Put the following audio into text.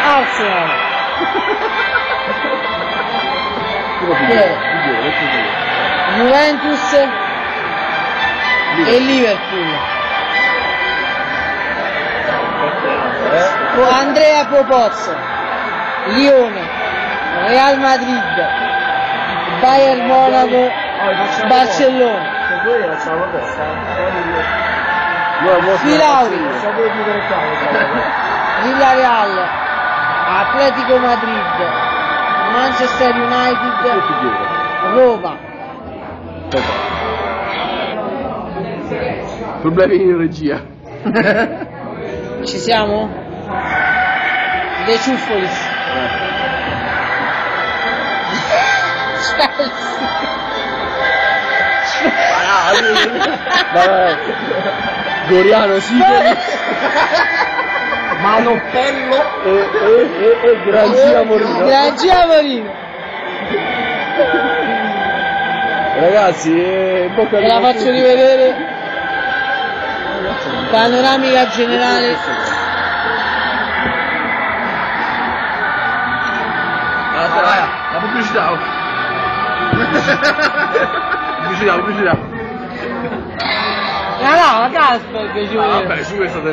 Arsenal. Juventus e Liverpool. Andrea Popozzo, Lione, Real Madrid, Bayern Monaco, Barcellona. Filauri, Villarreal, Atletico Madrid, Manchester United, Roma. Problemi in regia. Ci siamo? De Ciuffolis. Goriano Sicoli. Manopello e Granzia Morino. Granzia Morino. Ragazzi, ve la faccio rivedere. Panoramica generale. La pubblicità. Pubblicità. No, Casper che ci vuole. Vabbè, su questa te